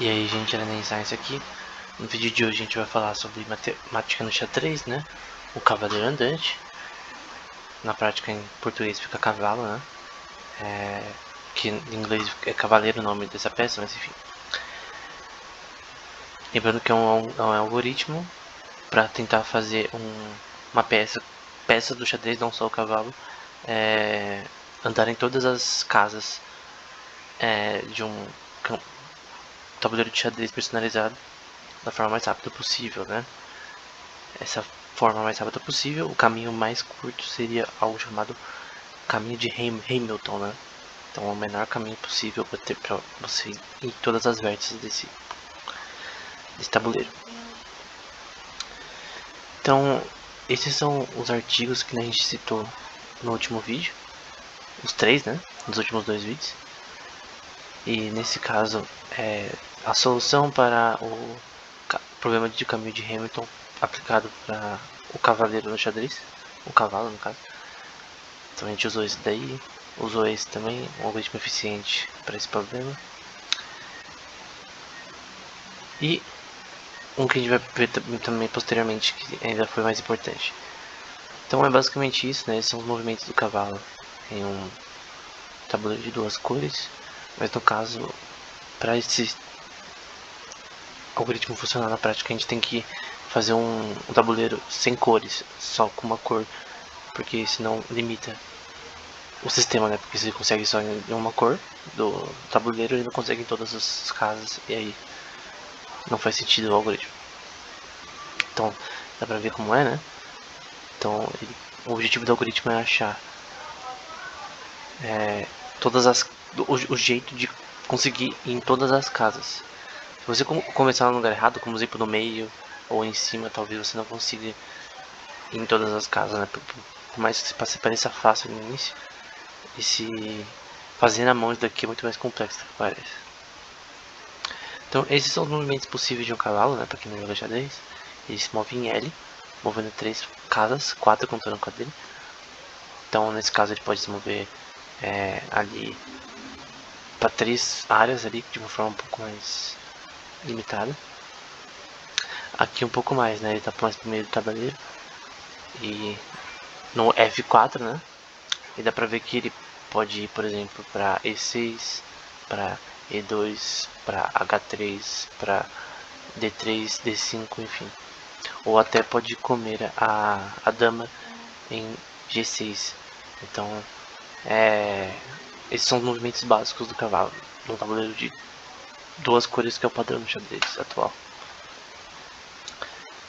E aí, gente, Enem Science aqui. No vídeo de hoje a gente vai falar sobre matemática no xadrez, né? O cavaleiro andante. Na prática em português fica cavalo, né? Que em inglês é cavaleiro o nome dessa peça, mas enfim. Lembrando que é um algoritmo para tentar fazer uma peça do xadrez, não só o cavalo, andar em todas as casas de um tabuleiro de xadrez personalizado da forma mais rápida possível, né? Essa forma mais rápida possível, o caminho mais curto seria algo chamado caminho de Hamilton, né? Então é o menor caminho possível para você ir em todas as vértices desse tabuleiro. Então esses são os artigos que a gente citou no último vídeo, os três, né? Nos últimos dois vídeos. E nesse caso, a solução para o problema de caminho de Hamilton aplicado para o cavaleiro no xadrez, o cavalo no caso. Então a gente usou esse daí, usou esse também, um algoritmo eficiente para esse problema. E um que a gente vai ver também posteriormente, que ainda foi mais importante. Então é basicamente isso, né? Esses são os movimentos do cavalo em um tabuleiro de duas cores, mas no caso, para esse algoritmo funcionar na prática, a gente tem que fazer um tabuleiro sem cores, só com uma cor, porque senão limita o sistema, né? Porque você consegue só em uma cor do tabuleiro e não consegue em todas as casas, e aí não faz sentido o algoritmo. Então dá pra ver como é, né? Então o objetivo do algoritmo é achar o jeito de conseguir ir em todas as casas. Se você começar no lugar errado, como exemplo no meio ou em cima, talvez você não consiga ir em todas as casas, né? Por mais que pareça fácil no início, esse fazer na mão isso daqui é muito mais complexo do que parece. Então esses são os movimentos possíveis de um cavalo, né? Para quem não joga xadrez. Ele se move em L, movendo 3 casas, 4 contando com a dele. Então nesse caso ele pode se mover ali para 3 áreas ali de uma forma um pouco mais limitada. Aqui um pouco mais, né? Ele tá mais pro meio do tabuleiro. E no F4, né? E dá pra ver que ele pode ir, por exemplo, para E6, para E2, para H3, para D3, D5, enfim. Ou até pode comer a dama em G6. Então, esses são os movimentos básicos do cavalo no tabuleiro de duas cores, que é o padrão do xadrez atual.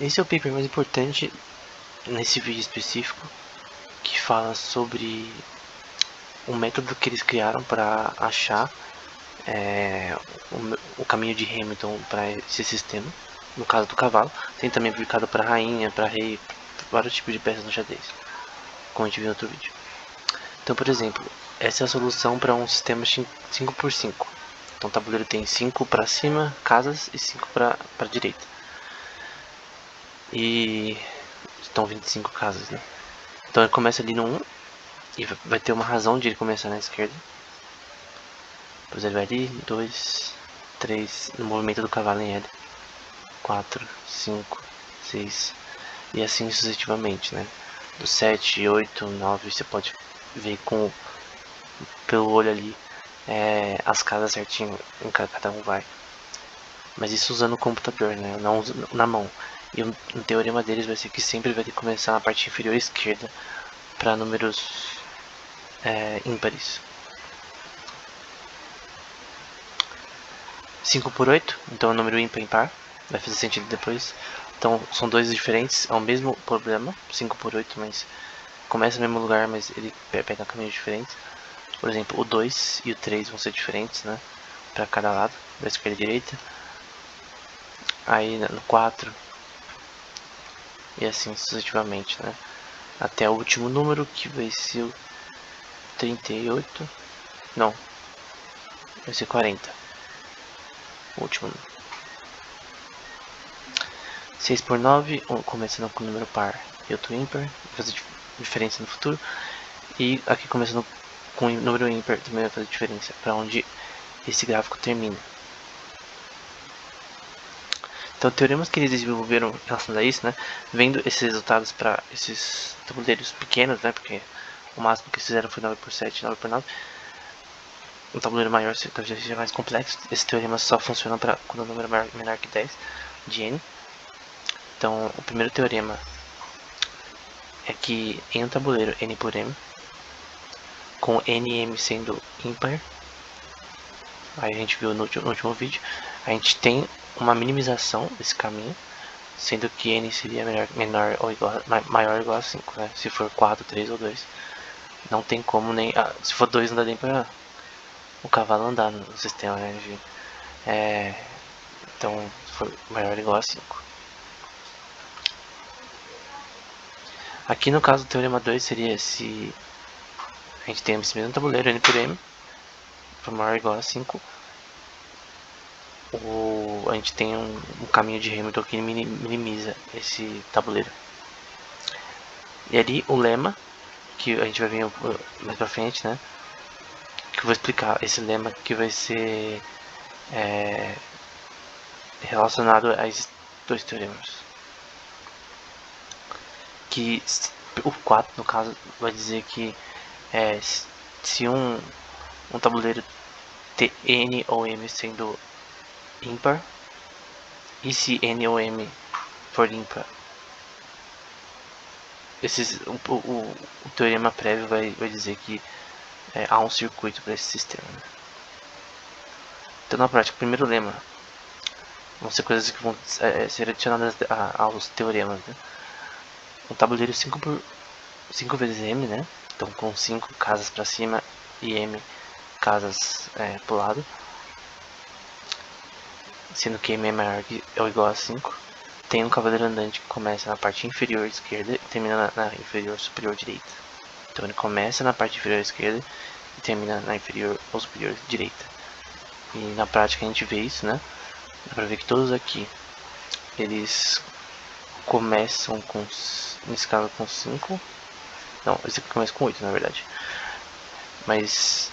Esse é o paper mais importante nesse vídeo específico, que fala sobre o método que eles criaram para achar o caminho de Hamilton para esse sistema. No caso do cavalo, tem também aplicado para rainha, para rei, vários tipos de peças no xadrez, como a gente viu no outro vídeo. Então, por exemplo, essa é a solução para um sistema 5x5. Então o tabuleiro tem 5 para cima, casas, e 5 para a direita. E estão 25 casas, né? Então ele começa ali no 1 e vai ter uma razão de ele começar na esquerda. Depois ele vai ali, 2, 3, no movimento do cavalo em L. 4, 5, 6 e assim sucessivamente, né? Do 7, 8, 9 você pode ver pelo olho ali as casas certinho em cada um vai. Mas isso usando o computador, né? Não na mão. E o teorema deles vai ser que sempre vai ter que começar na parte inferior esquerda para números ímpares. 5 por 8, então é um número ímpar, vai fazer sentido depois. Então são dois diferentes, é o mesmo problema, 5 por 8, mas começa no mesmo lugar, mas ele pega caminhos diferentes. Por exemplo, o 2 e o 3 vão ser diferentes, né? Para cada lado, da esquerda e direita. Aí no 4 e assim sucessivamente, né? Até o último número, que vai ser o 38. Não, vai ser 40. O último número. 6 por 9, começando com o número par e outro ímpar, vai fazer diferença no futuro. E aqui começando com o número ímpar também vai fazer diferença para onde esse gráfico termina. Então, teoremas que eles desenvolveram relacionados a isso, né, vendo esses resultados para esses tabuleiros pequenos, né, porque o máximo que eles fizeram foi 9x7, 9x9. Um tabuleiro maior talvez seja mais complexo. Esse teorema só funciona para quando o número é menor que 10 de n. Então, o primeiro teorema é que em um tabuleiro n por m, com nm sendo ímpar, aí a gente viu no último vídeo, a gente tem uma minimização desse caminho, sendo que n seria menor ou igual, maior ou igual a 5, né? Se for 4, 3 ou 2. Não tem como nem... se for 2 não dá nem pra o cavalo andar no sistema, né? Então, se for maior ou igual a 5. Aqui no caso do teorema 2 seria se a gente tem esse mesmo tabuleiro, n por m, for maior ou igual a 5, a gente tem um caminho de Hamilton que minimiza esse tabuleiro. E ali o lema, que a gente vai ver mais pra frente, né? Que eu vou explicar esse lema que vai ser relacionado a esses dois teoremas. Que o 4, no caso, vai dizer que se um tabuleiro ter n ou m sendo ímpar, e se n ou m for ímpar, o teorema prévio vai dizer que há um circuito para esse sistema. Então, na prática, o primeiro lema vão ser coisas que vão ser adicionadas aos teoremas, né? Um tabuleiro 5 vezes m, né? Então, com 5 casas para cima e m casas para o lado, sendo que m é maior ou igual a 5. Tem um cavaleiro andante que começa na parte inferior esquerda e termina na inferior superior direita. Então ele começa na parte inferior esquerda e termina na inferior ou superior direita. E na prática a gente vê isso, né? Dá pra ver que todos aqui eles começam com, nesse caso, com 5. Não, esse aqui começa com 8, na verdade. Mas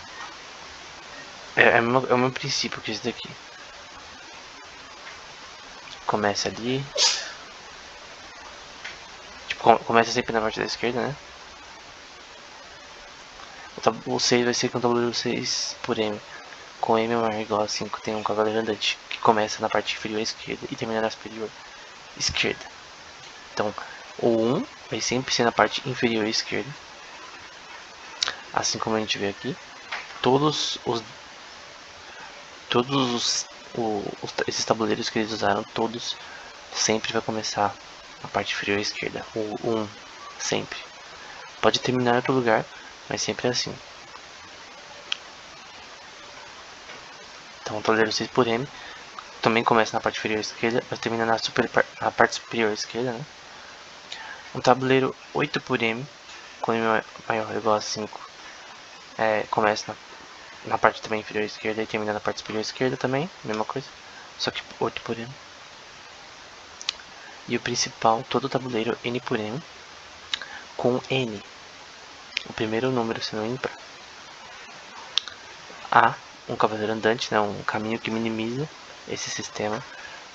é o mesmo princípio que esse daqui. Começa ali. Tipo, começa sempre na parte da esquerda, né? O 6 vai ser com o tabuleiro 6 por m. Com m maior ou igual a 5 tem um cavaleiro andante que começa na parte inferior esquerda e termina na superior esquerda. Então, o 1 vai sempre ser na parte inferior esquerda. Assim como a gente vê aqui. Esses tabuleiros que eles usaram, todos sempre vai começar na parte inferior esquerda. O 1 sempre. Pode terminar em outro lugar, mas sempre é assim. Então o tabuleiro 6 por m também começa na parte inferior esquerda, mas termina na parte superior esquerda, né? Um tabuleiro 8 por m, com m maior ou igual a 5, começa na parte também inferior esquerda e termina na parte superior esquerda também, mesma coisa, só que 8 por m. E o principal, todo o tabuleiro n por m, com n, o primeiro número sendo ímpar, há um cavaleiro andante, né, um caminho que minimiza esse sistema,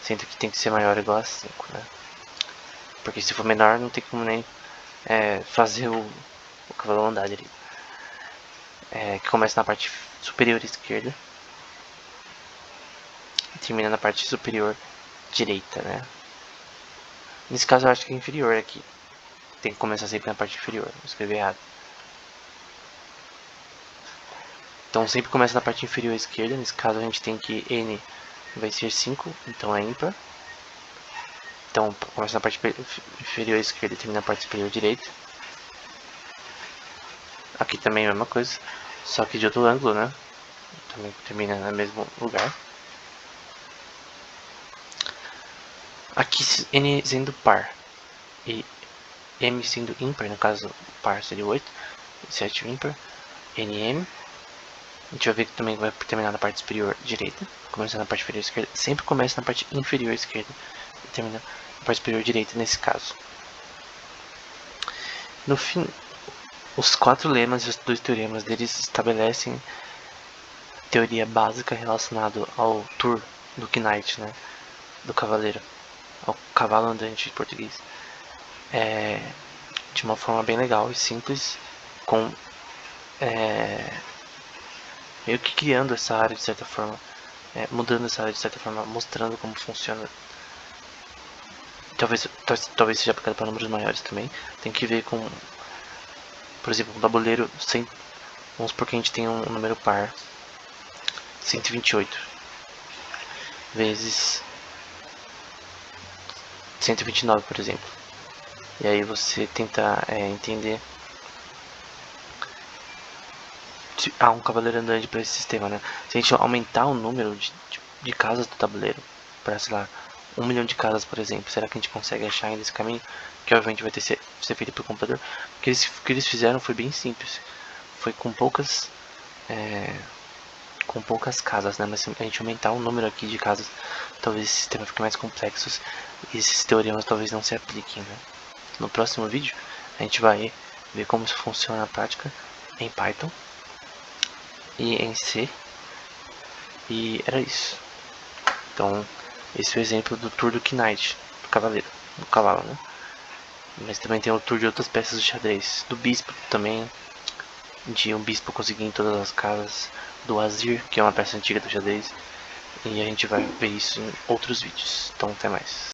sendo que tem que ser maior ou igual a 5, né? Porque se for menor não tem como nem fazer o cavalo andar direito. Que começa na parte superior esquerda e termina na parte superior direita, né? Nesse caso eu acho que é inferior aqui. Tem que começar sempre na parte inferior, vou escrever errado. Então sempre começa na parte inferior esquerda, nesse caso a gente tem que n vai ser 5, então é ímpar. Então começa na parte inferior esquerda e termina na parte superior direita. Aqui também é a mesma coisa, só que de outro ângulo, né? Também termina no mesmo lugar. Aqui n sendo par e m sendo ímpar, no caso par seria 8, 7 ímpar, nm. A gente vai ver que também vai terminar na parte superior direita, começando na parte inferior esquerda, sempre começa na parte inferior esquerda e termina na parte superior direita nesse caso. No fim, os 4 lemas e os 2 teoremas deles estabelecem teoria básica relacionada ao tour do Knight, né, do cavaleiro. ao cavalo andante em português, de uma forma bem legal e simples, com meio que criando essa área de certa forma, mudando essa área de certa forma, mostrando como funciona. Talvez seja aplicado para números maiores também. Tem que ver com, por exemplo, um tabuleiro sem, vamos supor que a gente tem um número par 128 vezes 129, por exemplo. E aí você tenta entender se há um cavaleiro andante para esse sistema, né? Se a gente aumentar o número de casas do tabuleiro para, sei lá, 1 milhão de casas, por exemplo, será que a gente consegue achar ainda esse caminho? Que obviamente vai ter que ser feito por computador. O que eles fizeram foi bem simples. Foi com poucas casas, né? Mas se a gente aumentar o número aqui de casas, talvez esse sistema fique mais complexo e esses teoremas talvez não se apliquem, né? No próximo vídeo a gente vai ver como isso funciona na prática em Python e em C. E era isso. Então, esse é o exemplo do tour do Knight, do cavaleiro, do cavalo, né? Mas também tem o tour de outras peças do xadrez, do bispo também, de um bispo conseguir em todas as casas, do Azir, que é uma peça antiga do xadrez. E a gente vai ver isso em outros vídeos. Então, até mais.